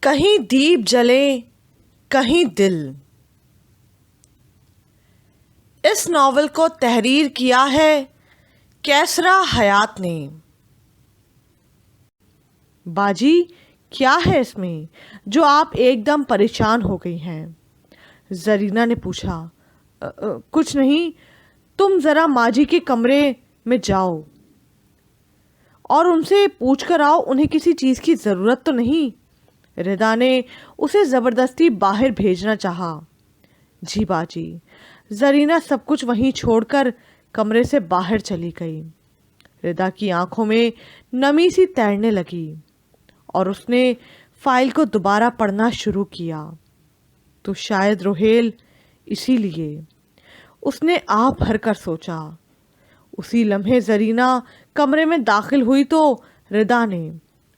کہیں دیپ جلے کہیں دل۔ اس ناول کو تحریر کیا ہے کیسرا حیات نے۔ باجی کیا ہے اس میں جو آپ ایک دم پریشان ہو گئی ہیں؟ زرینہ نے پوچھا۔ کچھ نہیں، تم ذرا ماجی کے کمرے میں جاؤ اور ان سے پوچھ کر آؤ انہیں کسی چیز کی ضرورت تو نہیں۔ ردا نے اسے زبردستی باہر بھیجنا چاہا۔ جی باجی۔ زرینہ سب کچھ وہیں چھوڑ کر کمرے سے باہر چلی گئی۔ ردا کی آنکھوں میں نمی سی تیرنے لگی اور اس نے فائل کو دوبارہ پڑھنا شروع کیا۔ تو شاید روہیل اسی لیے، اس نے آہ بھر کر سوچا۔ اسی لمحے زرینہ کمرے میں داخل ہوئی تو ردا نے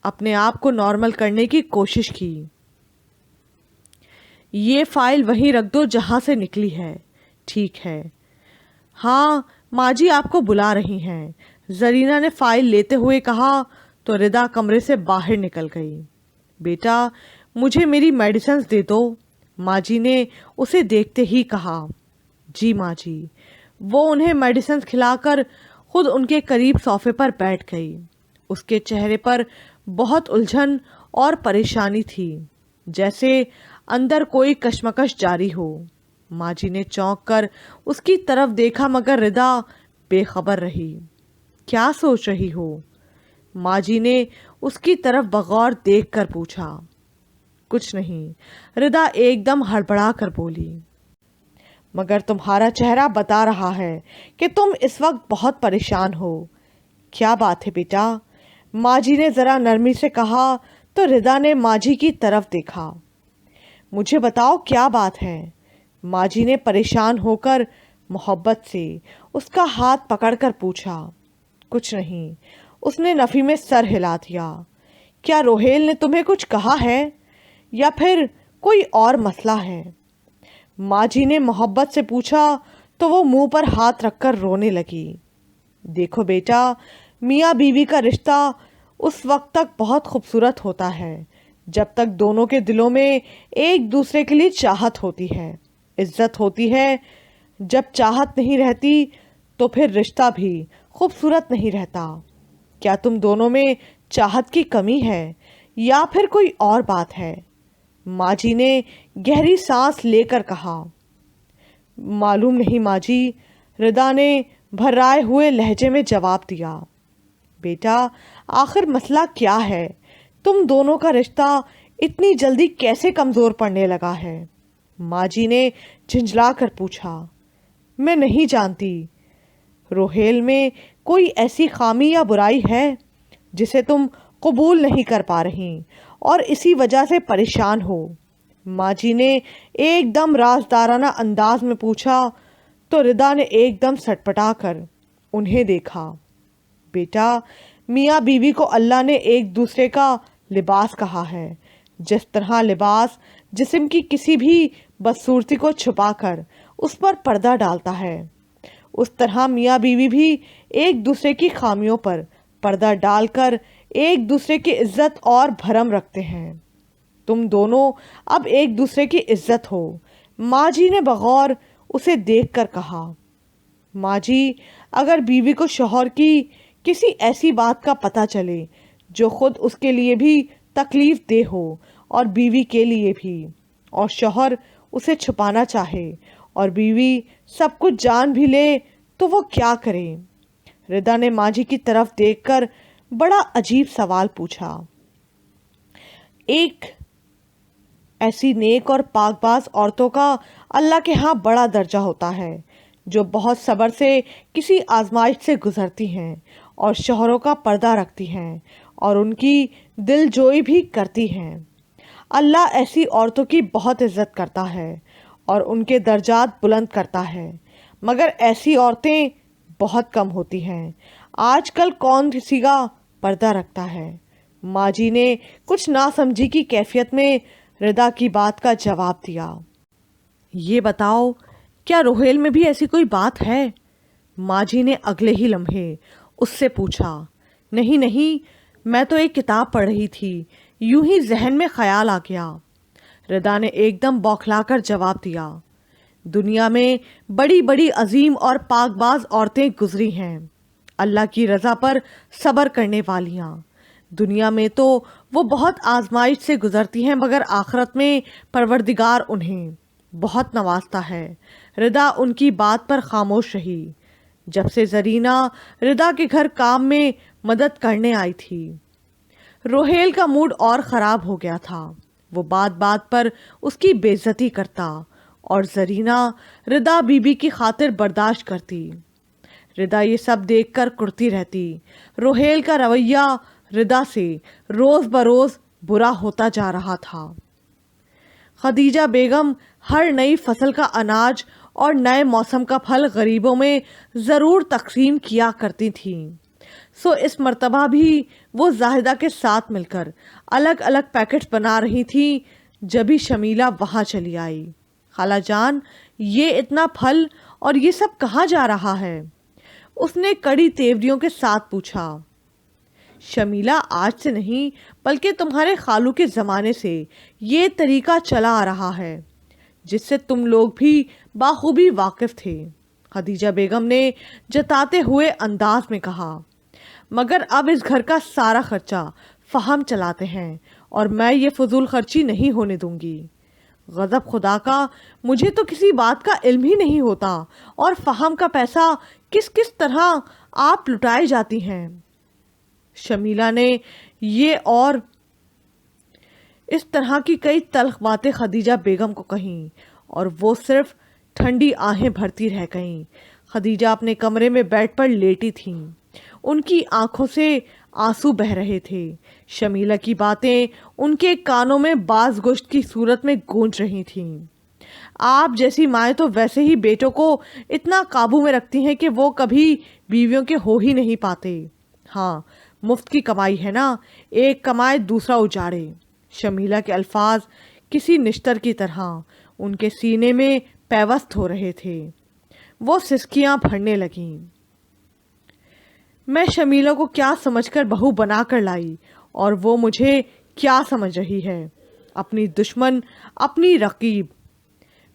اپنے آپ کو نارمل کرنے کی کوشش کی۔ یہ فائل وہیں رکھ دو جہاں سے نکلی ہے، ٹھیک ہے؟ ہاں ماجی آپ کو بلا رہی ہیں، زرینہ نے فائل لیتے ہوئے کہا تو ردا کمرے سے باہر نکل گئی۔ بیٹا مجھے میری میڈیسنز دے دو، ماجی نے اسے دیکھتے ہی کہا۔ جی ماجی۔ وہ انہیں میڈیسنز کھلا کر خود ان کے قریب صوفے پر بیٹھ گئی۔ اس کے چہرے پر بہت الجھن اور پریشانی تھی، جیسے اندر کوئی کشمکش جاری ہو۔ ماجی نے چونک کر اس کی طرف دیکھا مگر ردا بے خبر رہی۔ کیا سوچ رہی ہو؟ ماجی نے اس کی طرف بغور دیکھ کر پوچھا۔ کچھ نہیں، ردا ایک دم ہڑبڑا کر بولی۔ مگر تمہارا چہرہ بتا رہا ہے کہ تم اس وقت بہت پریشان ہو۔ کیا بات ہے بیٹا؟ ماجی نے ذرا نرمی سے کہا تو ردا نے ماجی کی طرف دیکھا۔ مجھے بتاؤ کیا بات ہے؟ ماجی نے پریشان ہو کر محبت سے اس کا ہاتھ پکڑ کر پوچھا۔ کچھ نہیں، اس نے نفی میں سر ہلا دیا۔ کیا روہیل نے تمہیں کچھ کہا ہے یا پھر کوئی اور مسئلہ ہے؟ ماجی نے محبت سے پوچھا تو وہ منہ پر ہاتھ رکھ کر رونے لگی۔ دیکھو بیٹا، میاں بیوی کا رشتہ اس وقت تک بہت خوبصورت ہوتا ہے جب تک دونوں کے دلوں میں ایک دوسرے کے لیے چاہت ہوتی ہے، عزت ہوتی ہے۔ جب چاہت نہیں رہتی تو پھر رشتہ بھی خوبصورت نہیں رہتا۔ کیا تم دونوں میں چاہت کی کمی ہے یا پھر کوئی اور بات ہے؟ ماجی نے گہری سانس لے کر کہا۔ معلوم نہیں ماجی، ردا نے بھرائے ہوئے لہجے میں جواب دیا۔ بیٹا آخر مسئلہ کیا ہے؟ تم دونوں کا رشتہ اتنی جلدی کیسے کمزور پڑنے لگا ہے؟ ماجی نے جھنجھلا کر پوچھا۔ میں نہیں جانتی، روہیل میں کوئی ایسی خامی یا برائی ہے جسے تم قبول نہیں کر پا رہی اور اسی وجہ سے پریشان ہو؟ ماجی نے ایک دم رازدارانہ انداز میں پوچھا تو ردا نے ایک دم سٹپٹا کر انہیں دیکھا۔ بیٹا میاں بیوی کو اللہ نے ایک دوسرے کا لباس کہا ہے۔ جس طرح لباس جسم کی کسی بھی بدصورتی کو چھپا کر اس پر پردہ ڈالتا ہے، اس طرح میاں بیوی بھی ایک دوسرے کی خامیوں پر پردہ ڈال کر ایک دوسرے کی عزت اور بھرم رکھتے ہیں۔ تم دونوں اب ایک دوسرے کی عزت ہو، ماجی نے بغور اسے دیکھ کر کہا۔ ماجی اگر بیوی کو شوہر کی کسی ایسی بات کا پتہ چلے جو خود اس کے لیے بھی تکلیف دہ ہو اور بیوی کے لیے بھی، اور شوہر اسے چھپانا چاہے اور بیوی سب کچھ جان بھی لے تو وہ کیا کرے؟ ردا نے ماجی کی طرف دیکھ کر بڑا عجیب سوال پوچھا۔ ایک ایسی نیک اور پاک باز عورتوں کا اللہ کے ہاں بڑا درجہ ہوتا ہے جو بہت صبر سے کسی آزمائش سے گزرتی ہیں اور شوہروں کا پردہ رکھتی ہیں اور ان کی دل جوئی بھی کرتی ہیں۔ اللہ ایسی عورتوں کی بہت عزت کرتا ہے اور ان کے درجات بلند کرتا ہے، مگر ایسی عورتیں بہت کم ہوتی ہیں۔ آج کل کون کسی کا پردہ رکھتا ہے؟ ماجی نے کچھ ناسمجھی کی کیفیت میں ردا کی بات کا جواب دیا۔ یہ بتاؤ کیا روہیل میں بھی ایسی کوئی بات ہے؟ ماجی نے اگلے ہی لمحے اس سے پوچھا۔ نہیں نہیں، میں تو ایک کتاب پڑھ رہی تھی، यूं ही जहन में ख्याल आ गया। रदा ने एकदम बौखला कर जवाब दिया, दुनिया में बड़ी बड़ी अजीम और पाकबाज औरतें गुजरी हैं, अल्लाह की रज़ा पर सब्र करने वालियाँ। दुनिया में तो वो बहुत आजमाइश से गुजरती हैं, मगर आखिरत में परवरदिगार उन्हें बहुत नवाजता है। रिदा उनकी बात पर खामोश रही। जब से जरीना रिदा के घर काम में मदद करने आई थी, रोहेल का मूड और ख़राब हो गया था। वो बात बात पर उसकी बेइज्जती करता और जरीना रिदा बीबी की खातिर बर्दाश्त करती। रिदा ये सब देखकर कुड़ती रहती। रोहेल का रवैया रिदा से रोज़ बरोज़ बुरा होता जा रहा था। खदीजा बेगम हर नई फसल का अनाज और नए मौसम का फल गरीबों में ज़रूर तकसीम किया करती थीं। सो इस मर्तबा भी वो जाहिदा के साथ मिलकर अलग अलग पैकेट्स बना रही थी। जब भी शमीला वहाँ चली आई, खाला जान, ये इतना फल और ये सब कहाँ जा रहा है? उसने कड़ी तेवरियों के साथ पूछा। शमीला, आज से नहीं बल्कि तुम्हारे खालू के ज़माने से ये तरीका चला आ रहा है, जिससे तुम लोग भी बाखूबी वाकिफ़ थे, खदीजा बेगम ने जताते हुए अंदाज में कहा। मगर अब इस घर का सारा खर्चा फ़हम चलाते हैं और मैं ये फजूल खर्ची नहीं होने दूंगी। गज़ब खुदा का, मुझे तो किसी बात का इल्म ही नहीं होता और फ़हम का पैसा किस किस तरह आप लुटाए जाती हैं। शमीला ने ये और इस तरह की कई तल्ख बातें खदीजा बेगम को कहीं और वो सिर्फ ठंडी आहें भरती रह गईं। खदीजा अपने कमरे में बेड पर लेटी थीं। उनकी आंखों से आंसू बह रहे थे। शमीला की बातें उनके कानों में बाज गोश्त की सूरत में गूंज रही थीं। आप जैसी माएँ तो वैसे ही बेटों को इतना काबू में रखती हैं कि वो कभी बीवियों के हो ही नहीं पाते। हाँ, मुफ्त की कमाई है ना, एक कमाए दूसरा उजाड़े। शमीला के अल्फाज किसी निश्तर की तरह उनके सीने में पैवस्त हो रहे थे। वो सिसकियां भरने लगीं। मैं शमीला को क्या समझकर बहू बना कर लाई और वो मुझे क्या समझ रही है? अपनी दुश्मन, अपनी रकीब।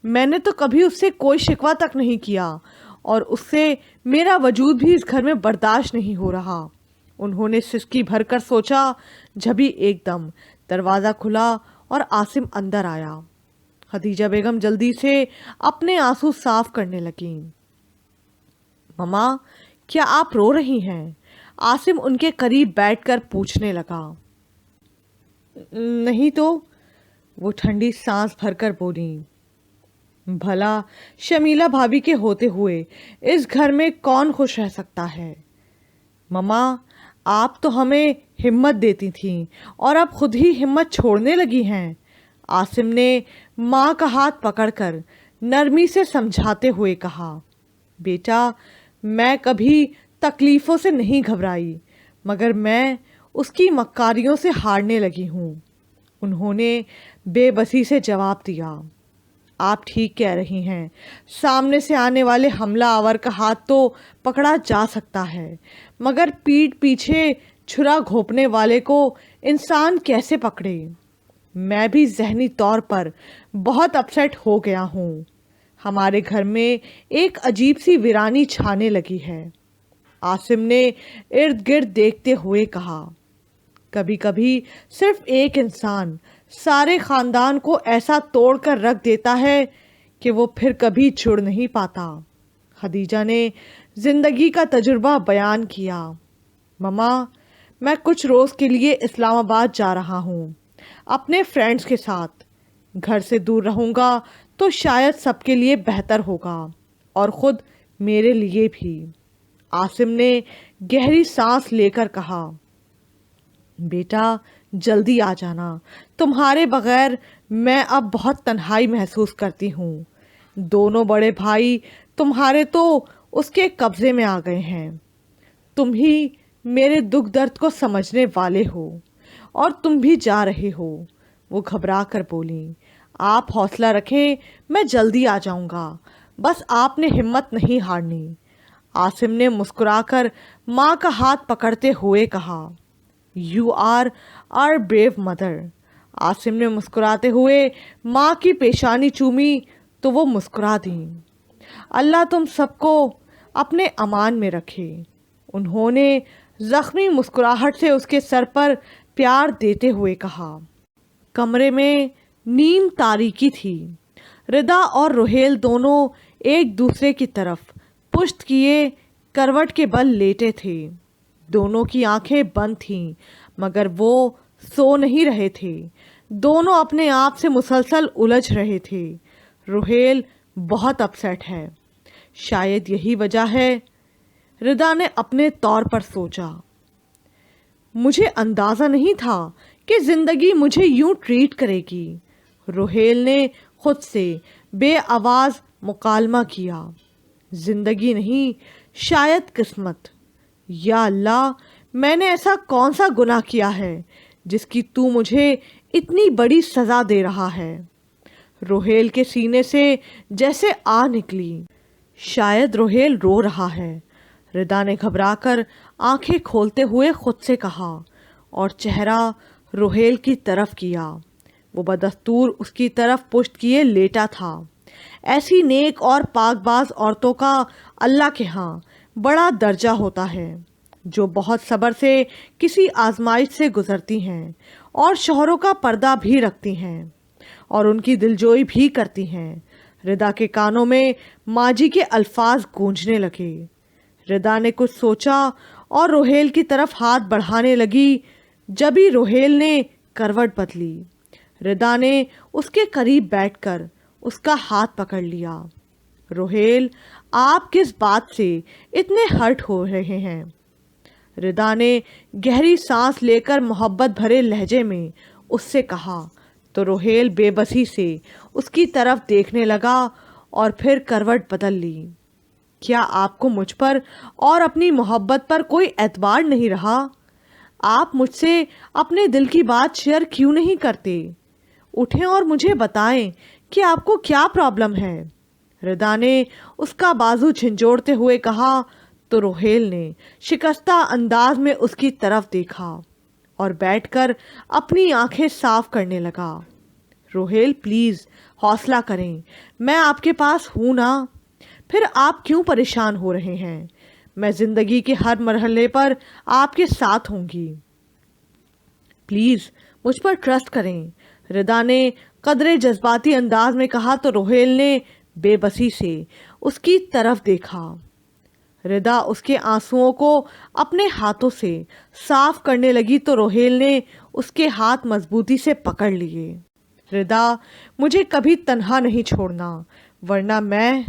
मैंने तो कभी उससे कोई शिकवा तक नहीं किया और उससे मेरा वजूद भी इस घर में बर्दाश्त नहीं हो रहा। उन्होंने सिसकी भरकर सोचा, जभी एकदम दरवाज़ा खुला और आसिम अंदर आया। खदीजा बेगम जल्दी से अपने आंसू साफ करने लगीं। ममा, क्या आप रो रही हैं? आसिम उनके करीब बैठकर पूछने लगा। नहीं तो, वो ठंडी सांस भरकर बोली। भला शमीला भाभी के होते हुए इस घर में कौन खुश रह सकता है? ममा, आप तो हमें हिम्मत देती थीं और अब खुद ही हिम्मत छोड़ने लगी हैं। आसिम ने माँ का हाथ पकड़कर नरमी से समझाते हुए कहा। बेटा, मैं कभी तकलीफ़ों से नहीं घबराई, मगर मैं उसकी मक्कारियों से हारने लगी हूँ। उन्होंने बेबसी से जवाब दिया। आप ठीक कह रही हैं, सामने से आने वाले हमला आवर का हाथ तो पकड़ा जा सकता है, मगर पीठ पीछे छुरा घोंपने वाले को इंसान कैसे पकड़े? मैं भी ज़हनी तौर पर बहुत अपसेट हो गया हूँ। हमारे घर में एक अजीब सी वीरानी छाने लगी है। आसिम ने इर्द गिर्द देखते हुए कहा। कभी कभी सिर्फ एक इंसान सारे ख़ानदान को ऐसा तोड़ कर रख देता है कि वो फिर कभी जुड़ नहीं पाता। खदीजा ने ज़िंदगी का तजुर्बा बयान किया। ममा, मैं कुछ रोज़ के लिए इस्लामाबाद जा रहा हूँ अपने फ्रेंड्स के साथ। घर से दूर रहूँगा तो शायद सबके लिए बेहतर होगा और ख़ुद मेरे लिए भी। आसिम ने गहरी सांस लेकर कहा। बेटा, जल्दी आ जाना। तुम्हारे बग़ैर मैं अब बहुत तन्हाई महसूस करती हूँ। दोनों बड़े भाई तुम्हारे तो उसके कब्ज़े में आ गए हैं। तुम ही मेरे दुख दर्द को समझने वाले हो और तुम भी जा रहे हो। वो घबरा कर बोली। आप हौसला रखें, मैं जल्दी आ जाऊंगा, बस आपने हिम्मत नहीं हारनी। आसिम ने मुस्कुराकर माँ का हाथ पकड़ते हुए कहा। You are are brave mother. Asim ने मुस्कुराते हुए माँ की पेशानी चूमी तो वो मुस्कुरा दी। अल्लाह तुम सबको अपने अमान में रखे। उन्होंने जख्मी मुस्कुराहट से उसके सर पर प्यार देते हुए कहा। कमरे में नीम तारीकी थी। रिदा और रोहेल दोनों एक दूसरे की तरफ पुश्त किए करवट के बल लेटे थे। दोनों की आंखें बंद थीं, मगर वो सो नहीं रहे थे। दोनों अपने आप से मुसलसल उलझ रहे थे। रोहेल बहुत अपसेट है, शायद यही वजह है, रिदा ने अपने तौर पर सोचा। मुझे अंदाज़ा नहीं था कि ज़िंदगी मुझे यूं ट्रीट करेगी, रोहेल ने खुद से बेआवाज़ मुकालमा किया। ज़िंदगी नहीं, शायद किस्मत। या अल्लाह, मैंने ऐसा कौन सा गुनाह किया है जिसकी तू मुझे इतनी बड़ी सज़ा दे रहा है। रोहेल के सीने से जैसे आ निकली। शायद रोहेल रो रहा है, रिदा ने घबराकर आंखें खोलते हुए खुद से कहा और चेहरा रोहेल की तरफ किया। वो बदस्तूर उसकी तरफ पुश्त किए लेटा था। ऐसी नेक और पाकबाज औरतों का अल्लाह के यहाँ बड़ा दर्जा होता है, जो बहुत सब्र से किसी आजमाइश से गुजरती हैं और शौहरों का पर्दा भी रखती हैं और उनकी दिलजोई भी करती हैं। रिदा के कानों में माजी के अल्फाज गूंजने लगे। रिदा ने कुछ सोचा और रोहेल की तरफ हाथ बढ़ाने लगी। जब ही रोहेल ने करवट बदली, रिदा ने उसके करीब बैठकर उसका हाथ पकड़ लिया। रोहेल, आप किस बात से इतने हर्ट हो रहे हैं? रिदा ने गहरी सांस लेकर मोहब्बत भरे लहजे में उससे कहा, तो रोहेल बेबसी से उसकी तरफ देखने लगा और फिर करवट बदल ली। क्या आपको मुझ पर और अपनी मोहब्बत पर कोई एतबार नहीं रहा? आप मुझसे अपने दिल की बात शेयर क्यों नहीं करते? उठें और मुझे बताएं कि आपको क्या प्रॉब्लम है। रिदा ने उसका बाजू झंझोड़ते हुए कहा, तो रोहेल ने शिकस्ता अंदाज में उसकी तरफ देखा और बैठकर अपनी आंखें साफ करने लगा। रोहेल, प्लीज़ हौसला करें, मैं आपके पास हूँ ना। फिर आप क्यों परेशान हो रहे हैं? मैं ज़िंदगी के हर मरहले पर आपके साथ होंगी। प्लीज़ मुझ पर ट्रस्ट करें, रिदा ने कदरे जज्बाती अंदाज में कहा। तो रोहेल ने बेबसी से उसकी तरफ देखा। रिदा उसके आंसुओं को अपने हाथों से साफ करने लगी तो रोहेल ने उसके हाथ मजबूती से पकड़ लिए। रिदा, मुझे कभी तन्हा नहीं छोड़ना, वरना मैं,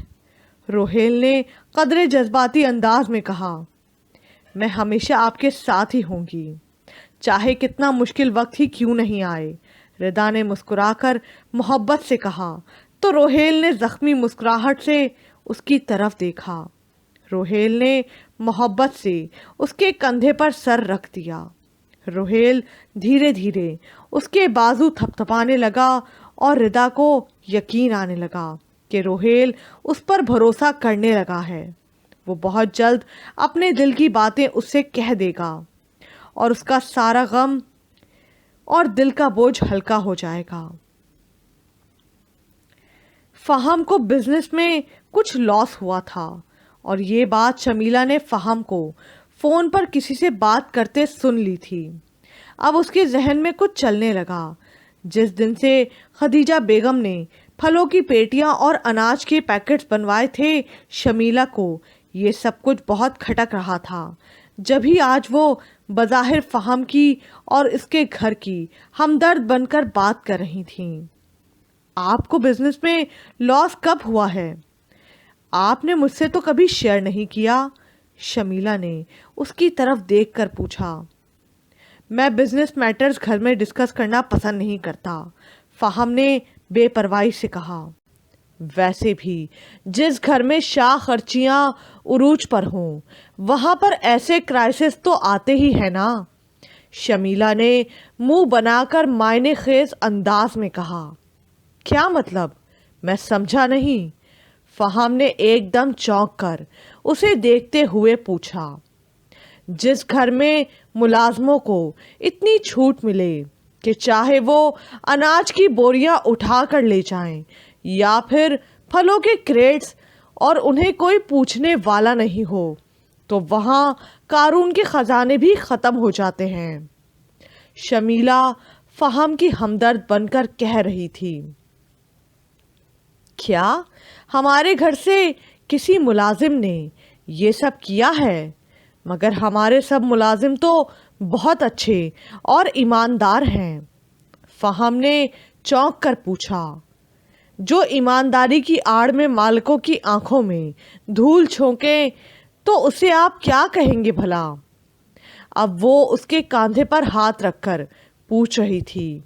रोहेल ने कदरे जज्बाती अंदाज में कहा, मैं हमेशा आपके साथ ही होंगी, चाहे कितना मुश्किल वक्त ही क्यों नहीं आए। रिदा ने मुस्कुराकर मोहब्बत से कहा। तो रोहेल ने जख्मी मुस्कुराहट से उसकी तरफ देखा। रोहेल ने मोहब्बत से उसके कंधे पर सर रख दिया। रोहेल धीरे धीरे उसके बाजू थपथपाने लगा और रिदा को यकीन आने लगा कि रोहेल उस पर भरोसा करने लगा है। वो बहुत जल्द अपने दिल की बातें उससे कह देगा और उसका सारा गम और दिल का बोझ हल्का हो जाएगा। फ़हम को बिजनेस में कुछ लॉस हुआ था और ये बात शमीला ने फ़हम को फ़ोन पर किसी से बात करते सुन ली थी। अब उसके जहन में कुछ चलने लगा। जिस दिन से खदीजा बेगम ने फलों की पेटियां और अनाज के पैकेट्स बनवाए थे, शमीला को ये सब कुछ बहुत खटक रहा था। जब ही आज वो बज़ाहिर फ़हम की और इसके घर की हमदर्द बनकर बात कर रही थीं। आपको बिजनेस में लॉस कब हुआ है? आपने मुझसे तो कभी शेयर नहीं किया, शमीला ने उसकी तरफ देखकर पूछा। मैं बिजनेस मैटर्स घर में डिस्कस करना पसंद नहीं करता, फ़हम ने बेपरवाही से कहा। वैसे भी जिस घर में शाह खर्चियाँ उरूज पर हों, वहाँ पर ऐसे क्राइसिस तो आते ही है ना, शमीला ने मुंह बनाकर मायने खेज अंदाज में कहा। क्या मतलब? मैं समझा नहीं, फ़हम ने एकदम चौंक कर उसे देखते हुए पूछा। जिस घर में मुलाजमों को इतनी छूट मिले कि चाहे वो अनाज की बोरियां उठा कर ले जाएं या फिर फलों के क्रेट्स, और उन्हें कोई पूछने वाला नहीं हो, तो वहाँ कारून के खजाने भी ख़त्म हो जाते हैं। शमीला फहम की हमदर्द बनकर कह रही थी, क्या हमारे घर से किसी मुलाजिम ने ये सब किया है? मगर हमारे सब मुलाजिम तो बहुत अच्छे और ईमानदार हैं। फहम ने चौंक कर पूछा, जो ईमानदारी की आड़ में मालिकों की आंखों में धूल झोंके तो उसे आप क्या कहेंगे भला? अब वो उसके कंधे पर हाथ रखकर पूछ रही थी,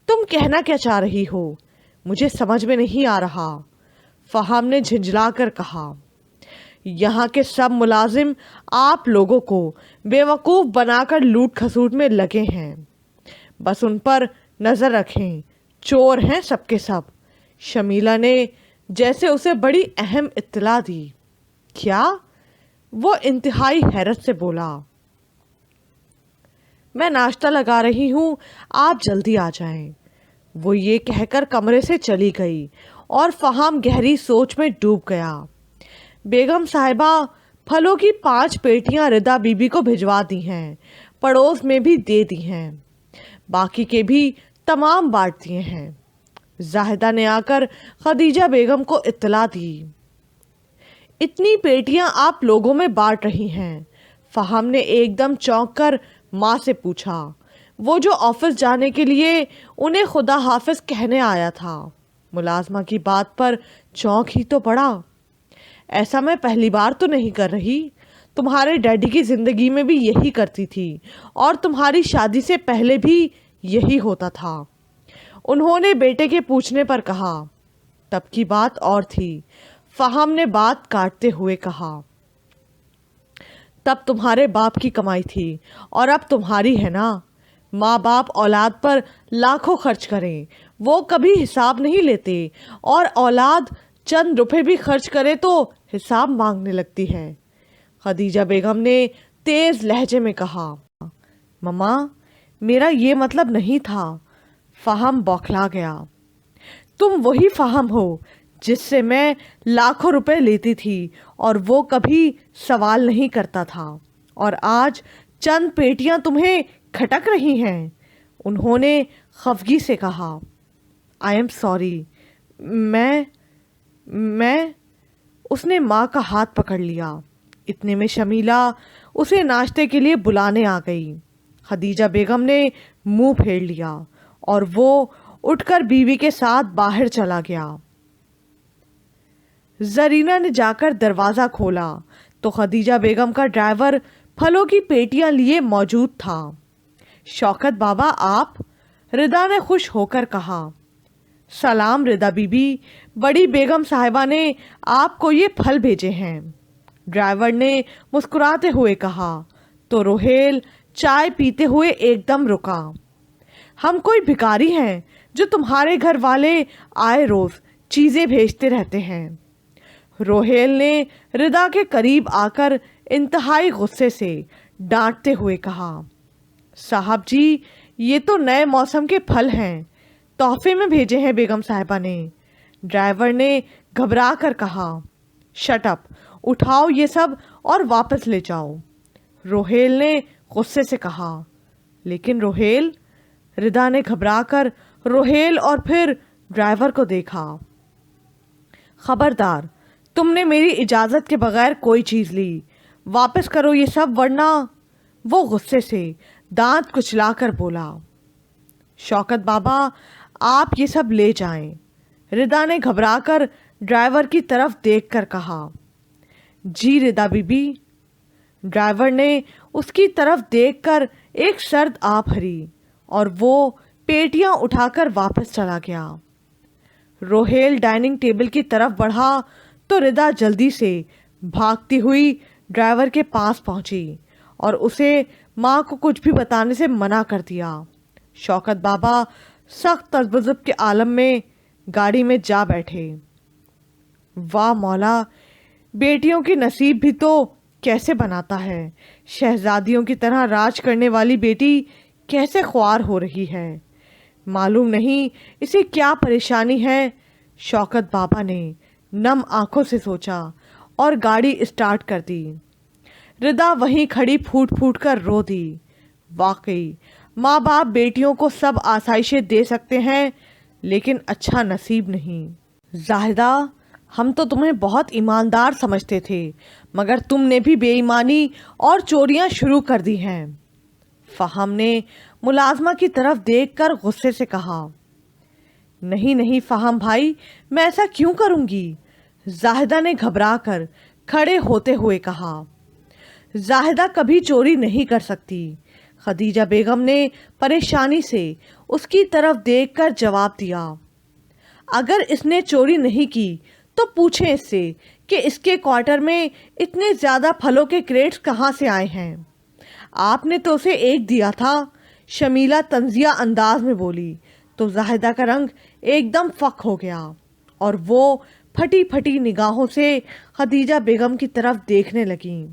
तुम कहना क्या चाह रही हो? मुझे समझ में नहीं आ रहा। फहम ने झिंझला कर कहा, यहाँ के सब मुलाजिम आप लोगों को बेवकूफ़ बनाकर लूट खसूट में लगे हैं। बस उन पर नज़र रखें, चोर हैं सबके सब। शमीला ने जैसे उसे बड़ी अहम इत्तला दी। क्या? वो इंतहाई हैरत से बोला, मैं नाश्ता लगा रही हूँ, आप जल्दी आ जाएं। वो ये कहकर कमरे से चली गई और फहम गहरी सोच में डूब गया। बेगम साहिबा फलों की 5 पेटियां रिदा बीबी को भिजवा दी हैं, पड़ोस में भी दे दी हैं, बाकी के भी तमाम बांट दिए हैं। जाहिदा ने आकर खदीजा बेगम को इत्तला दी, इतनी पेटियां आप लोगों में बांट रही हैं? फहम ने एकदम चौंक कर माँ से पूछा, वो जो ऑफिस जाने के लिए उन्हें खुदा हाफिज कहने आया था। मुलाजमा की बात पर चौंक ही तो पड़ा। ऐसा मैं पहली बार तो नहीं कर रही, तुम्हारे डैडी की ज़िंदगी में भी यही करती थी और तुम्हारी शादी से पहले भी यही होता था। उन्होंने बेटे के पूछने पर कहा। तब की बात और थी। फहम ने बात काटते हुए कहा, तब तुम्हारे बाप की कमाई थी और अब तुम्हारी है ना। माँ बाप औलाद पर लाखों खर्च करें, वो कभी हिसाब नहीं लेते, और औलाद चंद रुपए भी खर्च करे तो हिसाब मांगने लगती है। खदीजा बेगम ने तेज़ लहजे में कहा, मम्मा मेरा ये मतलब नहीं था। फहम बौखला गया। तुम वही फहम हो जिससे मैं लाखों रुपए लेती थी और वो कभी सवाल नहीं करता था, और आज चंद पेटियां तुम्हें खटक रही हैं। उन्होंने खफगी से कहा, आई एम सॉरी। मैं उसने माँ का हाथ पकड़ लिया। इतने में शमीला उसे नाश्ते के लिए बुलाने आ गई। खदीजा बेगम ने मुंह फेर लिया और वो उठकर बीवी के साथ बाहर चला गया। जरीना ने जाकर दरवाज़ा खोला तो खदीजा बेगम का ड्राइवर फलों की पेटियां लिए मौजूद था। शौकत बाबा आप? रिदा ने खुश होकर कहा। सलाम रिदा बीबी, बड़ी बेगम साहिबा ने आपको ये फल भेजे हैं। ड्राइवर ने मुस्कुराते हुए कहा तो रोहेल चाय पीते हुए एकदम रुका। हम कोई भिखारी हैं जो तुम्हारे घर वाले आए रोज़ चीज़ें भेजते रहते हैं। रोहेल ने रिदा के करीब आकर इंतहाई गुस्से से डांटते हुए कहा, साहब जी ये तो नए मौसम के फल हैं, तोहफे में भेजे हैं बेगम साहिबा ने। ड्राइवर ने घबरा कर कहा, शट अप, उठाओ ये सब और वापस ले जाओ। रोहेल ने गुस्से से कहा। लेकिन रोहेल? रिदा ने घबरा कर रोहेल और फिर ड्राइवर को देखा। खबरदार, तुमने मेरी इजाज़त के बगैर कोई चीज़ ली, वापस करो ये सब वरना। वो गुस्से से दांत कुचलाकर बोला। शौकत बाबा आप ये सब ले जाएं। रिदा ने घबराकर ड्राइवर की तरफ देखकर कहा। जी रिदा बीबी। ड्राइवर ने उसकी तरफ देखकर एक सर्द आ भरी और वो पेटियां उठाकर वापस चला गया। रोहेल डाइनिंग टेबल की तरफ बढ़ा तो रिदा जल्दी से भागती हुई ड्राइवर के पास पहुंची और उसे माँ को कुछ भी बताने से मना कर दिया। शौकत बाबा सख्त तज़ब्ज़ुब के आलम में गाड़ी में जा बैठे। वाह मौला, बेटियों के नसीब भी तो کیسے بناتا ہے، شہزادیوں کی طرح راج کرنے والی بیٹی کیسے خوار ہو رہی ہے، معلوم نہیں اسے کیا پریشانی ہے۔ شوکت بابا نے نم آنکھوں سے سوچا اور گاڑی اسٹارٹ کر دی۔ ردا وہیں کھڑی پھوٹ پھوٹ کر رو دی۔ واقعی ماں باپ بیٹیوں کو سب آسائشیں دے سکتے ہیں لیکن اچھا نصیب نہیں۔ زاہدہ، ہم تو تمہیں بہت ایماندار سمجھتے تھے مگر تم نے بھی بے ایمانی اور چوریاں شروع کر دی ہیں۔ فہم نے ملازمہ کی طرف دیکھ کر غصے سے کہا۔ نہیں نہیں فہم بھائی، میں ایسا کیوں کروں گی؟ زاہدہ نے گھبرا کر کھڑے ہوتے ہوئے کہا۔ زاہدہ کبھی چوری نہیں کر سکتی، خدیجہ بیگم نے پریشانی سے اس کی طرف دیکھ کر جواب دیا۔ اگر اس نے چوری نہیں کی تو پوچھیں اس سے کہ اس کے کوارٹر میں اتنے زیادہ پھلوں کے کریٹس کہاں سے آئے ہیں؟ آپ نے تو اسے ایک دیا تھا، شمیلہ طنزیہ انداز میں بولی تو زاہدہ کا رنگ ایک دم فک ہو گیا اور وہ پھٹی پھٹی نگاہوں سے خدیجہ بیگم کی طرف دیکھنے لگیں۔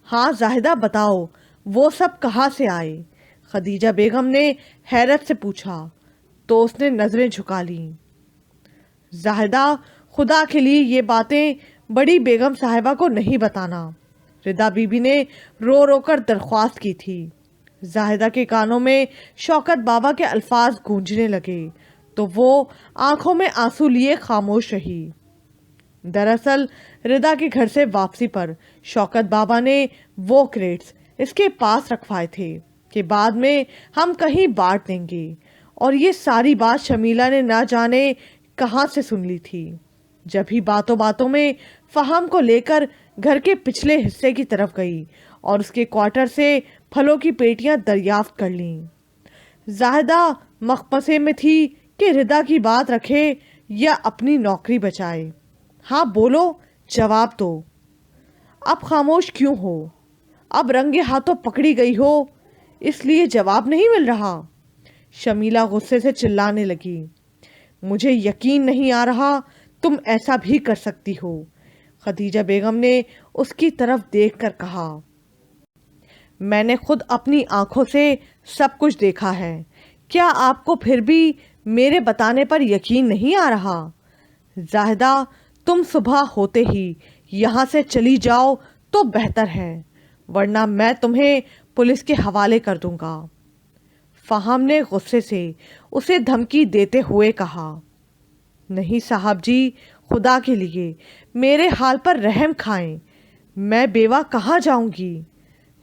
ہاں زاہدہ بتاؤ، وہ سب کہاں سے آئے؟ خدیجہ بیگم نے حیرت سے پوچھا تو اس نے نظریں جھکا لیں۔ زاہدہ، خدا کے لیے یہ باتیں بڑی بیگم صاحبہ کو نہیں بتانا، ردا بی بی نے رو رو کر درخواست کی تھی۔ زاہدہ کے کانوں میں شوکت بابا کے الفاظ گونجنے لگے تو وہ آنکھوں میں آنسو لیے خاموش رہی۔ دراصل ردا کے گھر سے واپسی پر شوکت بابا نے وہ کریٹس اس کے پاس رکھوائے تھے کہ بعد میں ہم کہیں بانٹ دیں گے، اور یہ ساری بات شمیلہ نے نہ جانے کہاں سے سن لی تھی۔ جب ہی باتوں باتوں میں فہم کو لے کر گھر کے پچھلے حصے کی طرف گئی اور اس کے کوارٹر سے پھلوں کی پیٹیاں دریافت کر لیں۔ زاہدہ مخمصے میں تھی کہ ردا کی بات رکھے یا اپنی نوکری بچائے۔ ہاں بولو، جواب دو۔ اب خاموش کیوں ہو؟ اب رنگے ہاتھوں پکڑی گئی ہو اس لیے جواب نہیں مل رہا؟ شمیلہ غصے سے چلانے لگی۔ مجھے یقین نہیں آ رہا تم ایسا بھی کر سکتی ہو، خدیجہ بیگم نے اس کی طرف دیکھ کر کہا۔ میں نے خود اپنی آنکھوں سے سب کچھ دیکھا ہے، کیا آپ کو پھر بھی میرے بتانے پر یقین نہیں آ رہا؟ زاہدہ، تم صبح ہوتے ہی یہاں سے چلی جاؤ تو بہتر ہے، ورنہ میں تمہیں پولیس کے حوالے کر دوں گا۔ فہم نے غصے سے اسے دھمکی دیتے ہوئے کہا۔ نہیں صاحب جی، خدا کے لیے میرے حال پر رحم کھائیں، میں بیوہ کہاں جاؤں گی؟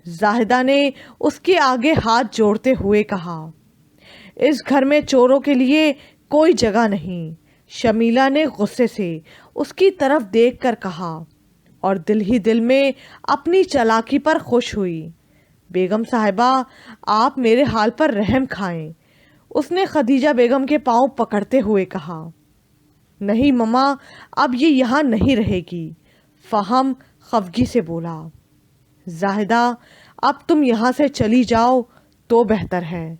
زاہدہ نے اس کے آگے ہاتھ جوڑتے ہوئے کہا۔ اس گھر میں چوروں کے لیے کوئی جگہ نہیں، شمیلہ نے غصے سے اس کی طرف دیکھ کر کہا اور دل ہی دل میں اپنی چالاکی پر خوش ہوئی۔ بیگم صاحبہ، آپ میرے حال پر رحم کھائیں، اس نے خدیجہ بیگم کے پاؤں پکڑتے ہوئے کہا۔ نہیں مما، اب یہ یہاں نہیں رہے گی، فہم خفگی سے بولا۔ زاہدہ، اب تم یہاں سے چلی جاؤ تو بہتر ہے،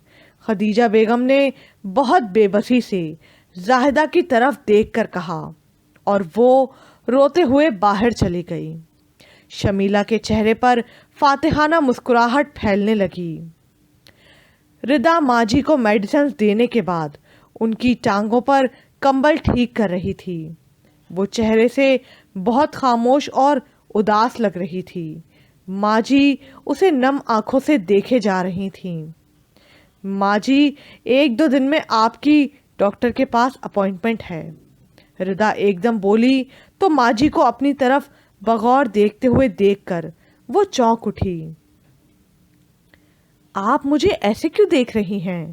خدیجہ بیگم نے بہت بے بسی سے زاہدہ کی طرف دیکھ کر کہا اور وہ روتے ہوئے باہر چلی گئی۔ شمیلہ کے چہرے پر فاتحانہ مسکراہٹ پھیلنے لگی۔ ردا ماں جی کو میڈیسنز دینے کے بعد ان کی ٹانگوں پر کمبل ٹھیک کر رہی تھی۔ وہ چہرے سے بہت خاموش اور اداس لگ رہی تھی۔ ماں جی اسے نم آنکھوں سے دیکھے جا رہی تھیں۔ ماں جی، 1-2 دن میں آپ کی ڈاکٹر کے پاس اپوائنٹمنٹ ہے، ردا ایک دم بولی تو ماں جی کو اپنی طرف بغور دیکھتے ہوئے دیکھ کر وہ چونک اٹھی۔ آپ مجھے ایسے کیوں دیکھ رہی ہیں؟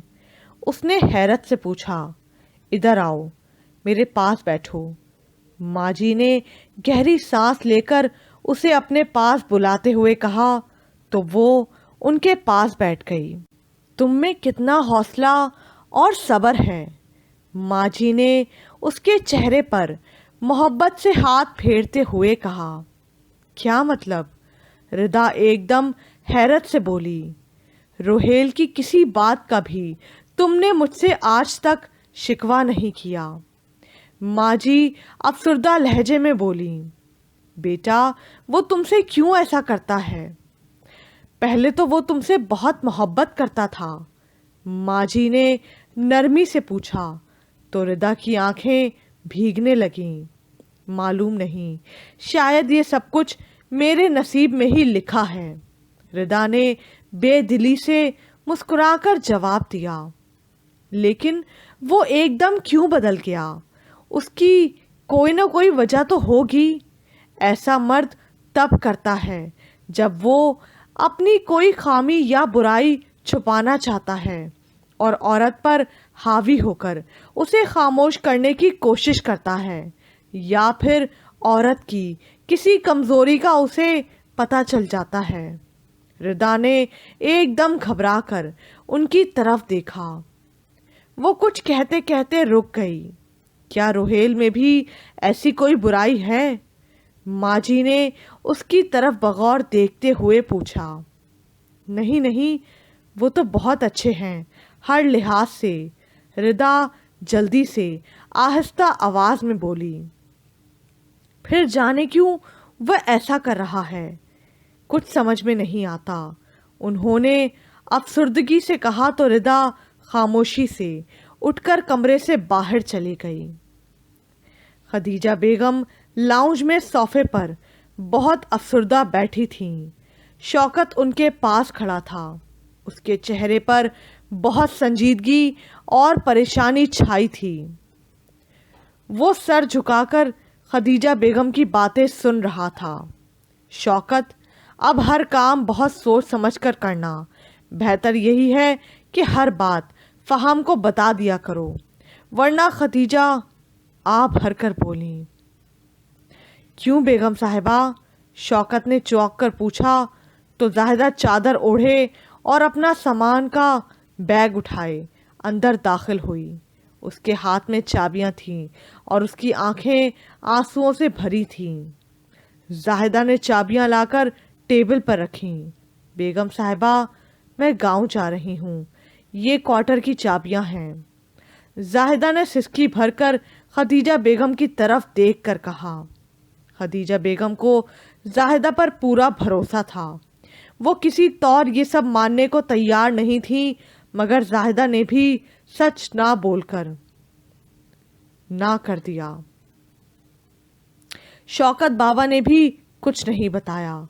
اس نے حیرت سے پوچھا۔ ادھر آؤ، میرے پاس بیٹھو۔ ماں جی نے گہری سانس لے کر اسے اپنے پاس بلاتے ہوئے کہا تو وہ ان کے پاس بیٹھ گئی۔ تم میں کتنا حوصلہ اور صبر ہے، ماں جی نے اس کے چہرے پر محبت سے ہاتھ پھیرتے ہوئے کہا۔ کیا مطلب؟ ردا ایک دم حیرت سے بولی۔ روہیل کی کسی بات کا بھی تم نے مجھ سے آج تک شکوہ نہیں کیا، ماں جی افسردہ لہجے میں بولی۔ بیٹا وہ تم سے کیوں ایسا کرتا ہے؟ پہلے تو وہ تم سے بہت محبت کرتا تھا، ماجی نے نرمی سے پوچھا تو ردا کی آنکھیں بھیگنے لگیں۔ معلوم نہیں، شاید یہ سب کچھ میرے نصیب میں ہی لکھا ہے، ردا نے بے دلی سے مسکرا کر جواب دیا۔ لیکن وہ ایک دم کیوں بدل گیا؟ اس کی کوئی نہ کوئی وجہ تو ہوگی۔ ایسا مرد تب کرتا ہے جب وہ اپنی کوئی خامی یا برائی چھپانا چاہتا ہے اور عورت پر حاوی ہو کر اسے خاموش کرنے کی کوشش کرتا ہے، یا پھر عورت کی کسی کمزوری کا اسے پتہ چل جاتا ہے۔ ردا نے ایک دم گھبرا کر ان کی طرف دیکھا۔ وہ کچھ کہتے کہتے رک گئی۔ کیا روہیل میں بھی ایسی کوئی برائی ہے؟ ماجی نے اس کی طرف بغور دیکھتے ہوئے پوچھا۔ نہیں نہیں، وہ تو بہت اچھے ہیں ہر لحاظ سے، ردا جلدی سے آہستہ آواز میں بولی۔ پھر جانے کیوں وہ ایسا کر رہا ہے، کچھ سمجھ میں نہیں آتا، انہوں نے افسردگی سے کہا تو ردا خاموشی سے اٹھ کر کمرے سے باہر چلی گئی۔ خدیجہ بیگم لاؤنج میں صوفے پر بہت افسردہ بیٹھی تھیں۔ شوکت ان کے پاس کھڑا تھا، اس کے چہرے پر بہت سنجیدگی اور پریشانی چھائی تھی۔ وہ سر جھکا کر خدیجہ بیگم کی باتیں سن رہا تھا۔ شوکت، اب ہر کام بہت سوچ سمجھ کر کرنا، بہتر یہی ہے کہ ہر بات فہم کو بتا دیا کرو، ورنہ خدیجہ آپ بھر کر بولیں۔ کیوں بیگم صاحبہ؟ شوکت نے چونک کر پوچھا تو زاہدہ چادر اوڑھے اور اپنا سامان کا بیگ اٹھائے اندر داخل ہوئی۔ اس کے ہاتھ میں چابیاں تھیں اور اس کی آنکھیں آنسوؤں سے بھری تھیں۔ زاہدہ نے چابیاں لا کر ٹیبل پر رکھیں۔ بیگم صاحبہ، میں گاؤں جا رہی ہوں، یہ کوارٹر کی چابیاں ہیں۔ زاہدہ نے سسکی بھر کر خدیجہ بیگم کی طرف دیکھ کر کہا۔ خدیجہ بیگم کو زاہدہ پر پورا بھروسہ تھا، وہ کسی طور یہ سب ماننے کو تیار نہیں تھی، مگر زاہدہ نے بھی سچ نہ بول کر نہ کر دیا۔ شوکت بابا نے بھی کچھ نہیں بتایا۔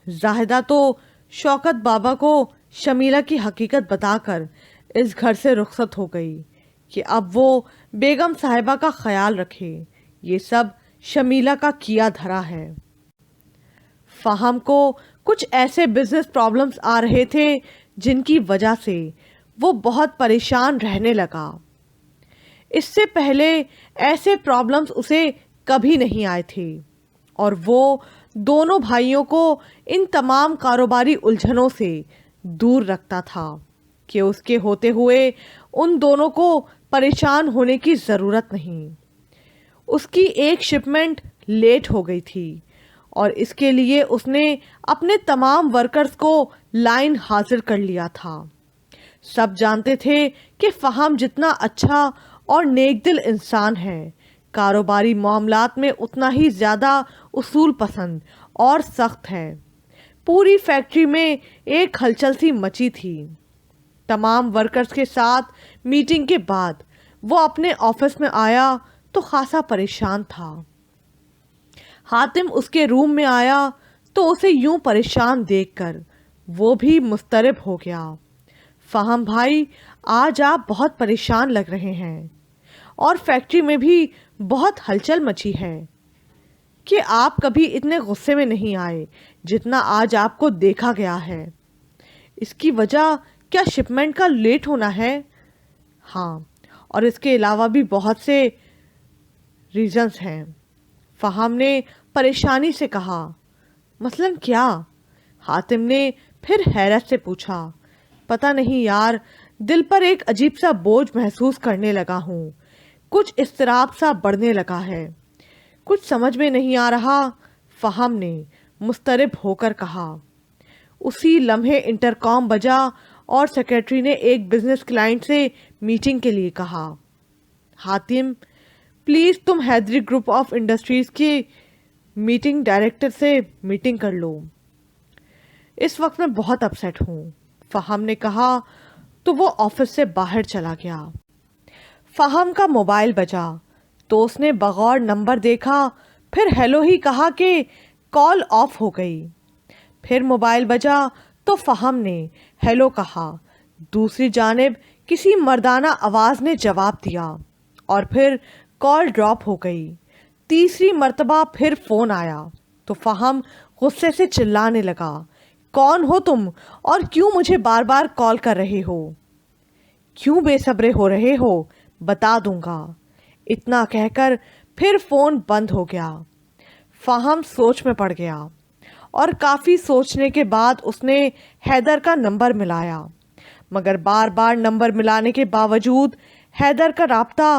زاہدہ تو شوکت بابا کو شمیلہ کی حقیقت بتا کر اس گھر سے رخصت ہو گئی کہ اب وہ بیگم صاحبہ کا خیال رکھے، یہ سب شمیلہ کا کیا دھرا ہے۔ فہم کو کچھ ایسے بزنس پرابلمز آ رہے تھے جن کی وجہ سے وہ بہت پریشان رہنے لگا۔ اس سے پہلے ایسے پرابلمز اسے کبھی نہیں آئے تھے، اور وہ دونوں بھائیوں کو ان تمام کاروباری الجھنوں سے دور رکھتا تھا کہ اس کے ہوتے ہوئے ان دونوں کو پریشان ہونے کی ضرورت نہیں۔ اس کی ایک شپمنٹ لیٹ ہو گئی تھی اور اس کے لیے اس نے اپنے تمام ورکرز کو لائن حاضر کر لیا تھا۔ سب جانتے تھے کہ فہم جتنا اچھا اور نیک دل انسان ہے، کاروباری معاملات میں اتنا ہی زیادہ اصول پسند اور سخت ہے۔ پوری فیکٹری میں ایک ہلچل سی مچی تھی۔ تمام ورکرز کے ساتھ میٹنگ کے بعد وہ اپنے آفس میں آیا تو خاصا پریشان تھا۔ حاتم اس کے روم میں آیا تو اسے یوں پریشان دیکھ کر وہ بھی مضطرب ہو گیا۔ فہم بھائی، آج آپ بہت پریشان لگ رہے ہیں، اور فیکٹری میں بھی بہت ہلچل مچی ہے کہ آپ کبھی اتنے غصے میں نہیں آئے جتنا آج آپ کو دیکھا گیا ہے۔ اس کی وجہ کیا شپمنٹ کا لیٹ ہونا ہے؟ ہاں، اور اس کے علاوہ بھی بہت سے ریزنز ہیں، فہم نے پریشانی سے کہا۔ مثلاً کیا؟ حاتم نے پھر حیرت سے پوچھا۔ پتہ نہیں یار، دل پر ایک عجیب سا بوجھ محسوس کرنے لگا ہوں، کچھ اضطراب سا بڑھنے لگا ہے، کچھ سمجھ میں نہیں آ رہا، فہم نے مضطرب ہو کر کہا۔ اسی لمحے انٹرکام بجا اور سیکرٹری نے ایک بزنس کلائنٹ سے میٹنگ کے لیے کہا۔ حاتم، پلیز تم حیدری گروپ آف انڈسٹریز کی मीटिंग डायरेक्टर से मीटिंग कर लो। इस वक्त मैं बहुत अपसेट हूँ, फहम ने कहा तो वो ऑफिस से बाहर चला गया। फहम का मोबाइल बजा तो उसने बगौर नंबर देखा, फिर हेलो ही कहा कि कॉल ऑफ हो गई। फिर मोबाइल बजा तो फहम ने हेलो कहा, दूसरी जानिब किसी मर्दाना आवाज़ ने जवाब दिया और फिर कॉल ड्रॉप हो गई। तीसरी मर्तबा फिर फ़ोन आया तो फहम गुस्से से चिल्लाने लगा, कौन हो तुम और क्यों मुझे बार बार कॉल कर रहे हो? क्यों बेसब्रे हो रहे हो? बता दूंगा। इतना कहकर फिर फ़ोन बंद हो गया। फहम सोच में पड़ गया और काफ़ी सोचने के बाद उसने हैदर का नंबर मिलाया, मगर बार बार नंबर मिलाने के बावजूद हैदर का राब्ता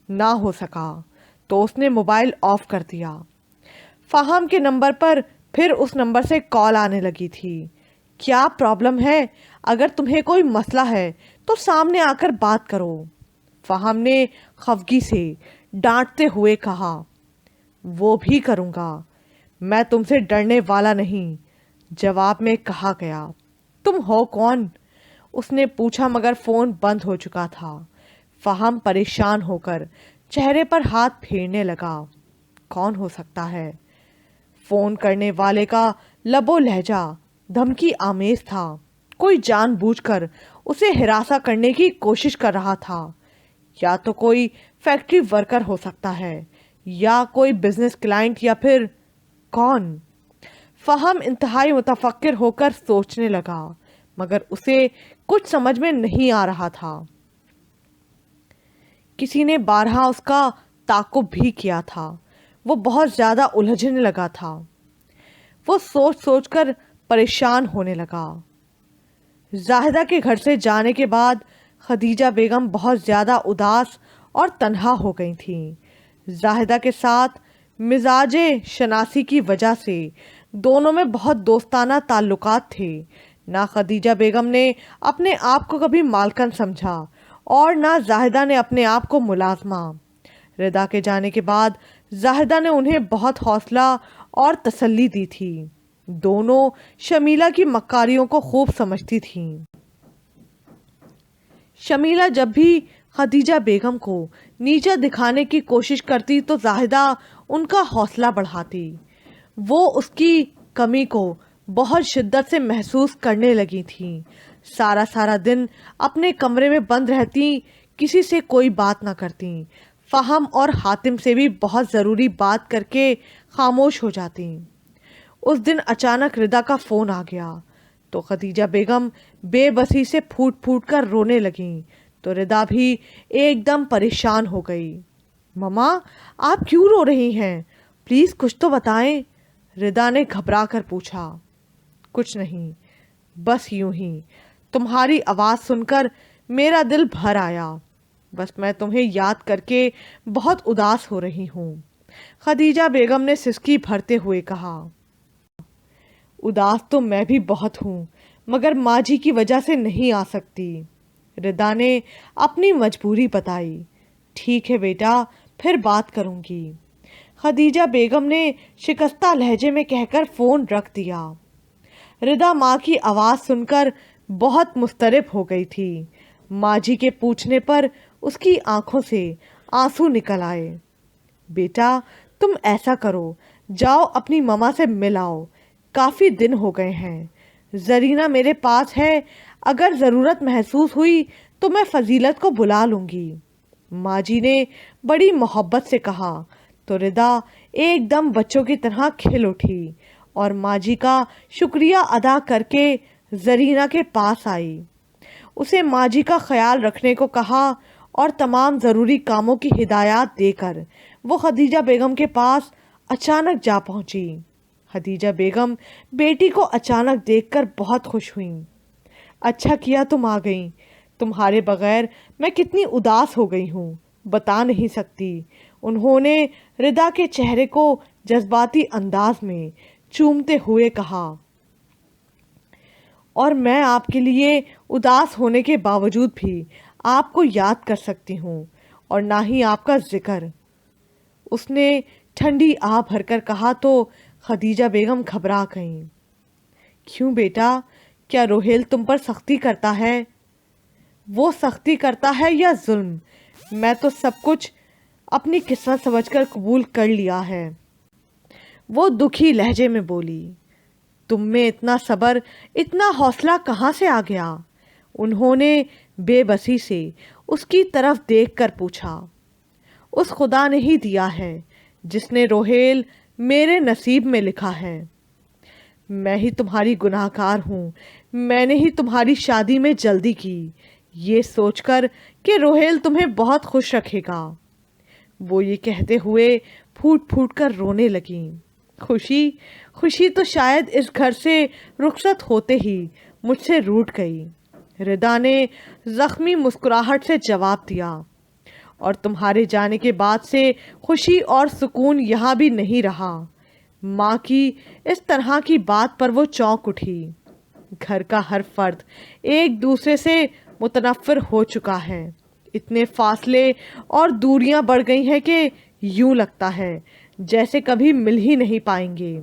ना हो सका तो उसने मोबाइल ऑफ कर दिया। फहम के नंबर पर फिर उस नंबर से कॉल आने लगी थी। क्या प्रॉब्लम है? अगर तुम्हें कोई मसला है तो सामने आकर बात करो, फहम ने खफगी से डांटते हुए कहा। वो भी करूँगा, मैं तुमसे डरने वाला नहीं, जवाब में कहा गया। तुम हो कौन? उसने पूछा, मगर फ़ोन बंद हो चुका था। फहम परेशान होकर चेहरे पर हाथ फेरने लगा। कौन हो सकता है? फ़ोन करने वाले का लबो लहजा धमकी आमेज था। कोई जानबूझकर उसे हिरासा करने की कोशिश कर रहा था। या तो कोई फैक्ट्री वर्कर हो सकता है या कोई बिजनेस क्लाइंट या फिर कौन? फहम इंतहाई मुतफक्किर होकर सोचने लगा, मगर उसे कुछ समझ में नहीं आ रहा था। किसी ने बारहा उसका ताक़ुब भी किया था। वो बहुत ज़्यादा उलझने लगा था। वो सोच सोचकर परेशान होने लगा। जाहिदा के घर से जाने के बाद खदीजा बेगम बहुत ज़्यादा उदास और तन्हा हो गई थीं। जाहिदा के साथ मिजाजे शनासी की वजह से दोनों में बहुत दोस्ताना ताल्लुकात थे। ना खदीजा बेगम ने अपने आप को कभी मालकन समझा और ना जाहिदा ने अपने आप को मुलाजमा। रिदा के जाने के बाद जाहिदा ने उन्हें बहुत हौसला और तसल्ली दी थी। दोनों शमीला की मक्कारियों को खूब समझती थीं। शमीला जब भी खदीजा बेगम को नीचा दिखाने की कोशिश करती तो जाहिदा उनका हौसला बढ़ाती। वो उसकी कमी को बहुत शिद्दत से महसूस करने लगी थीं। सारा सारा दिन अपने कमरे में बंद रहती, किसी से कोई बात ना करती। फहम और हातिम से भी बहुत ज़रूरी बात करके खामोश हो जाती। उस दिन अचानक रिदा का फ़ोन आ गया तो खदीजा बेगम बेबसी से फूट फूट कर रोने लगीं तो रिदा भी एकदम परेशान हो गई। ममा, आप क्यों रो रही हैं? प्लीज़ कुछ तो बताएं, रिदा ने घबरा कर पूछा। कुछ नहीं, बस यूं ही तुम्हारी आवाज़ सुनकर मेरा दिल भर आया। बस मैं तुम्हें याद करके बहुत उदास हो रही हूँ, खदीजा बेगम ने सिसकी भरते हुए कहा। उदास तो मैं भी बहुत हूँ, मगर माँ जी की वजह से नहीं आ सकती, रिदा ने अपनी मजबूरी बताई। ठीक है बेटा, फिर बात करूँगी, खदीजा बेगम ने शिकस्ता लहजे में कहकर फ़ोन रख दिया। रिदा माँ की आवाज़ सुनकर बहुत मुस्तरब हो गई थी। माँ जी के पूछने पर उसकी आंखों से आंसू निकल आए। बेटा, तुम ऐसा करो, जाओ अपनी ममा से मिल आओ, काफ़ी दिन हो गए हैं। जरीना मेरे पास है, अगर ज़रूरत महसूस हुई तो मैं फ़जीलत को बुला लूँगी, माँ जी ने बड़ी मोहब्बत से कहा। तो रिदा एकदम बच्चों की तरह खिल उठी और माँ जी का शुक्रिया अदा करके जरीना के पास आई। उसे माँ जी का ख्याल रखने को कहा और तमाम ज़रूरी कामों की हिदायत देकर वो खदीजा बेगम के पास अचानक जा पहुँची। खदीजा बेगम बेटी को अचानक देखकर बहुत खुश हुईं। अच्छा किया तुम आ गईं, तुम्हारे बगैर मैं कितनी उदास हो गई हूँ, बता नहीं सकती, उन्होंने रिदा के चेहरे को जज्बाती अंदाज में चूमते हुए कहा। और मैं आपके लिए उदास होने के बावजूद भी आपको याद कर सकती हूँ और ना ही आपका जिक्र। उसने ठंडी आ भरकर कहा तो खदीजा बेगम घबरा गईं। क्यों बेटा, क्या रोहेल तुम पर सख्ती करता है? वो सख्ती करता है या जुल्म? मैं तो सब कुछ अपनी किस्मत समझकर कबूल कर लिया है। वो दुखी लहजे में बोली। तुम में इतना सब्र, इतना हौसला कहाँ से आ गया? उन्होंने बेबसी से उसकी तरफ देखकर पूछा। उस खुदा ने ही दिया है जिसने रोहेल मेरे नसीब में लिखा है। मैं ही तुम्हारी गुनाहगार हूँ। मैंने ही तुम्हारी शादी में जल्दी की, ये सोचकर कि रोहेल तुम्हें बहुत खुश रखेगा। वो ये कहते हुए फूट फूट कर रोने लगी। खुशी खुशी तो शायद इस घर से रुखसत होते ही मुझसे रूठ गई। रिदा ने जख्मी मुस्कुराहट से जवाब दिया। और तुम्हारे जाने के बाद से खुशी और सुकून यहाँ भी नहीं रहा। माँ की इस तरह की बात पर वो चौंक उठी। घर का हर फर्द एक दूसरे से मुतनफ़िर हो चुका है। इतने फासले और दूरियां बढ़ गई हैं कि यूं लगता है जैसे कभी मिल ही नहीं पाएंगे।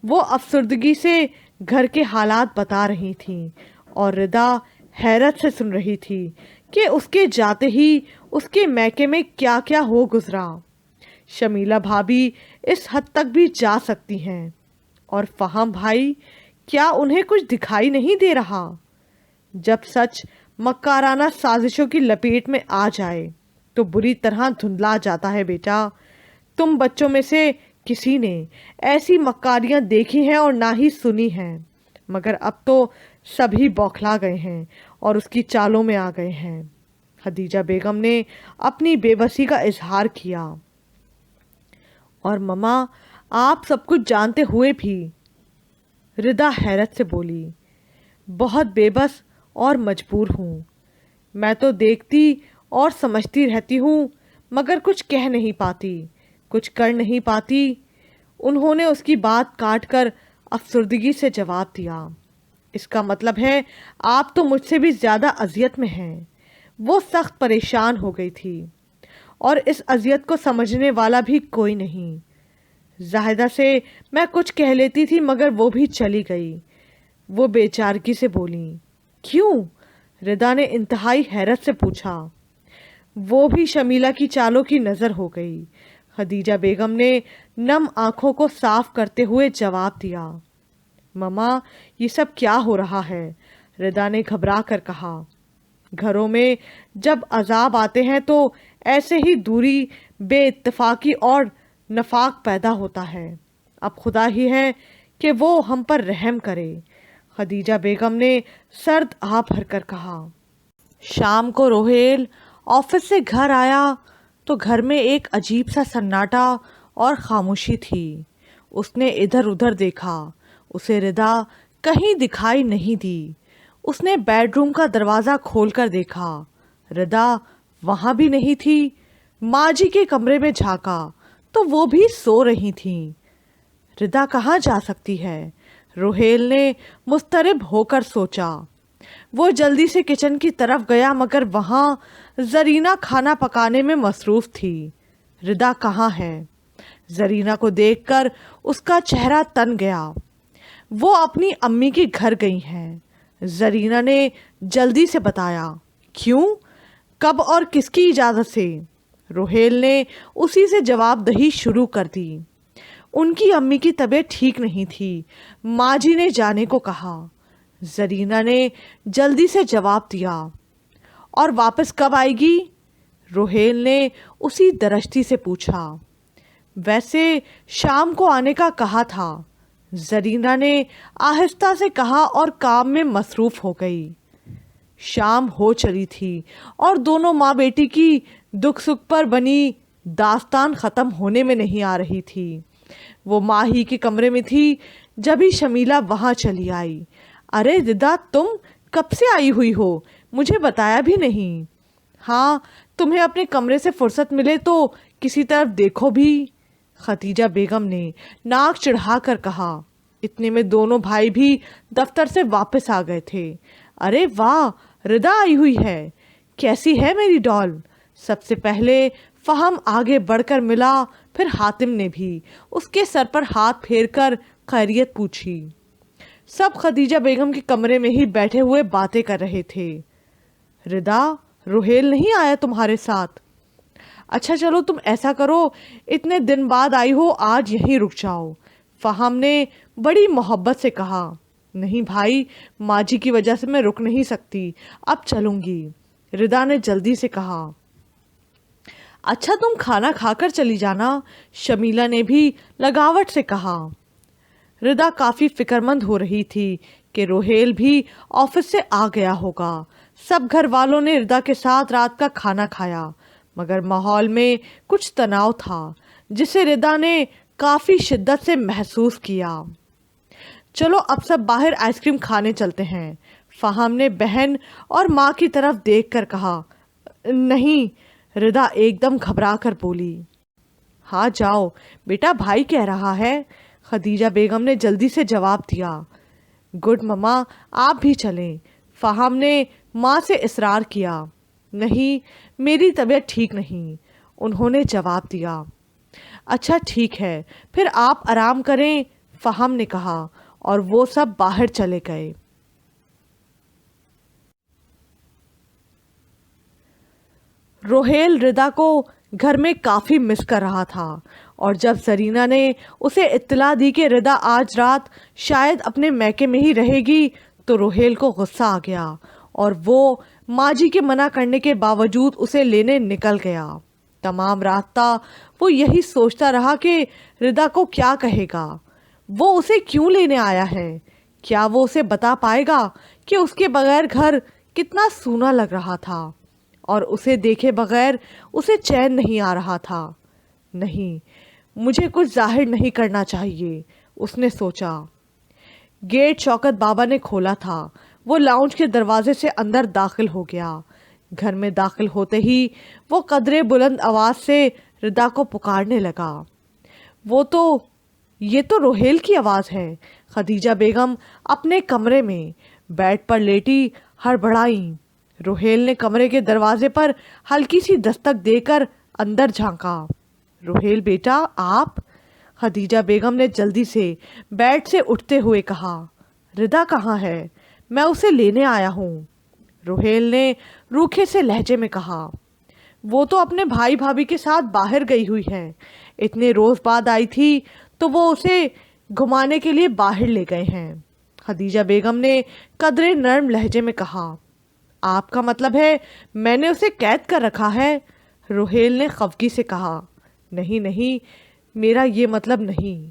वो अफसरदगी से घर के हालात बता रही थी और रिदा हैरत से सुन रही थी कि उसके जाते ही उसके मैके में क्या क्या हो गुजरा। शमीला भाभी इस हद तक भी जा सकती हैं, और फहम भाई, क्या उन्हें कुछ दिखाई नहीं दे रहा? जब सच मक्काराना साजिशों की लपेट में आ जाए तो बुरी तरह धुंधला जाता है बेटा। तुम बच्चों में से किसी ने ऐसी मक्कारियां देखी हैं और ना ही सुनी हैं, मगर अब तो सभी बौखला गए हैं और उसकी चालों में आ गए हैं। खदीजा बेगम ने अपनी बेबसी का इजहार किया। और ममा, आप सब कुछ जानते हुए भी? रिदा हैरत से बोली। बहुत बेबस और मजबूर हूँ। मैं तो देखती और समझती रहती हूँ, मगर कुछ कह नहीं पाती, कुछ कर नहीं पाती। उन्होंने उसकी बात काट कर अफसरदगी से जवाब दिया। इसका मतलब है आप तो मुझसे भी ज़्यादा अजियत में हैं। वो सख्त परेशान हो गई थी और इस अजियत को समझने वाला भी कोई नहीं। जाहिदा से मैं कुछ कह लेती थी, मगर वो भी चली गई। वो बेचारगी से बोली। क्यों? रिदा ने इंतहाई हैरत से पूछा। वो भी शमीला की चालों की नज़र हो गई। खदीजा बेगम ने नम आंखों को साफ करते हुए जवाब दिया। ममा, ये सब क्या हो रहा है? रिदा ने घबरा कर कहा। घरों में जब अजाब आते हैं तो ऐसे ही दूरी, बेइत्तफाकी और नफाक पैदा होता है। अब खुदा ही है कि वो हम पर रहम करे। खदीजा बेगम ने सर्द आ भरकर कहा। शाम को रोहेल ऑफिस से घर आया तो घर में एक अजीब सा सन्नाटा और खामोशी थी। उसने इधर उधर देखा, उसे रिदा कहीं दिखाई नहीं दी। उसने बेडरूम का दरवाज़ा खोलकर देखा, रिदा वहाँ भी नहीं थी। माँ जी के कमरे में झांका तो वो भी सो रही थी। रिदा कहाँ जा सकती है? रोहेल ने मुस्तरब होकर सोचा। वो जल्दी से किचन की तरफ गया, मगर वहाँ जरीना खाना पकाने में मसरूफ़ थी। रिदा कहाँ है? जरीना को देखकर उसका चेहरा तन गया। वो अपनी अम्मी के घर गई हैं। जरीना ने जल्दी से बताया। क्यों? कब और किसकी इजाज़त से? रोहेल ने उसी से जवाबदही शुरू कर दी। उनकी अम्मी की तबीयत ठीक नहीं थी, माँ जी ने जाने को कहा। जरीना ने जल्दी से जवाब दिया। और वापस कब आएगी? रोहेल ने उसी दरश्ती से पूछा। वैसे शाम को आने का कहा था, जरीना ने आहिस्ता से कहा और काम में मसरूफ़ हो गई। शाम हो चली थी और दोनों माँ बेटी की दुख सुख पर बनी दास्तान ख़त्म होने में नहीं आ रही थी। वो माँ ही के कमरे में थी जब ही शमीला वहाँ चली आई। अरे रिदा, तुम कब से आई हुई हो? मुझे बताया भी नहीं। हाँ, तुम्हें अपने कमरे से फुर्सत मिले तो किसी तरफ देखो भी, खदीजा बेगम ने नाक चढ़ा कर कहा। इतने में दोनों भाई भी दफ्तर से वापस आ गए थे। अरे वाह, रिदा आई हुई है। कैसी है मेरी डॉल? सबसे पहले फहम आगे बढ़कर मिला پھر حاتم نے بھی اس کے سر پر ہاتھ پھیر کر خیریت پوچھی۔ سب خدیجہ بیگم کے کمرے میں ہی بیٹھے ہوئے باتیں کر رہے تھے۔ ردا، روحیل نہیں آیا تمہارے ساتھ؟ اچھا چلو تم ایسا کرو، اتنے دن بعد آئی ہو، آج یہیں رک جاؤ، فہم نے بڑی محبت سے کہا۔ نہیں بھائی، ماں جی کی وجہ سے میں رک نہیں سکتی، اب چلوں گی، ردا نے جلدی سے کہا۔ اچھا تم کھانا کھا کر چلی جانا، شمیلہ نے بھی لگاوٹ سے کہا۔ ردا کافی فکر مند ہو رہی تھی کہ روحیل بھی آفس سے آ گیا ہوگا۔ سب گھر والوں نے ردا کے ساتھ رات کا کھانا کھایا، مگر ماحول میں کچھ تناؤ تھا جسے ردا نے کافی شدت سے محسوس کیا۔ چلو اب سب باہر آئس کریم کھانے چلتے ہیں، فہم نے بہن اور ماں کی طرف دیکھ کر کہا۔ نہیں، ردا ایک دم گھبرا کر بولی۔ ہاں جاؤ بیٹا، بھائی کہہ رہا ہے، خدیجہ بیگم نے جلدی سے جواب دیا۔ گڈ مما، آپ بھی چلیں، فہم نے ماں سے اصرار کیا۔ نہیں، میری طبیعت ٹھیک نہیں، انہوں نے جواب دیا۔ اچھا ٹھیک ہے، پھر آپ آرام کریں، فہم نے کہا، اور وہ سب باہر چلے گئے۔ روحیل ردا کو گھر میں کافی مس کر رہا تھا، اور جب زرینہ نے اسے اطلاع دی کہ ردا آج رات شاید اپنے میکے میں ہی رہے گی تو روحیل کو غصہ آ گیا اور وہ ماں جی کے منع کرنے کے باوجود اسے لینے نکل گیا۔ تمام راستہ وہ یہی سوچتا رہا کہ ردا کو کیا کہے گا، وہ اسے کیوں لینے آیا ہے، کیا وہ اسے بتا پائے گا کہ اس کے بغیر گھر کتنا سونا لگ رہا تھا اور اسے دیکھے بغیر اسے چین نہیں آ رہا تھا۔ نہیں، مجھے کچھ ظاہر نہیں کرنا چاہیے، اس نے سوچا۔ گیٹ شوکت بابا نے کھولا تھا، وہ لاؤنج کے دروازے سے اندر داخل ہو گیا۔ گھر میں داخل ہوتے ہی وہ قدرے بلند آواز سے ردا کو پکارنے لگا۔ یہ تو روحیل کی آواز ہے۔ خدیجہ بیگم اپنے کمرے میں بیڈ پر لیٹی ہڑبڑائیں۔ روحیل نے کمرے کے دروازے پر ہلکی سی دستک دے کر اندر جھانکا۔ روحیل بیٹا، آپ؟ خدیجہ بیگم نے جلدی سے بیڈ سے اٹھتے ہوئے کہا۔ ردا کہاں ہے؟ میں اسے لینے آیا ہوں، روحیل نے روکھے سے لہجے میں کہا۔ وہ تو اپنے بھائی بھابھی کے ساتھ باہر گئی ہوئی ہے، اتنے روز بعد آئی تھی تو وہ اسے گھمانے کے لیے باہر لے گئے ہیں، خدیجہ بیگم نے قدرے نرم لہجے میں کہا۔ آپ کا مطلب ہے میں نے اسے قید کر رکھا ہے؟ روحیل نے خفگی سے کہا۔ نہیں نہیں، میرا یہ مطلب نہیں،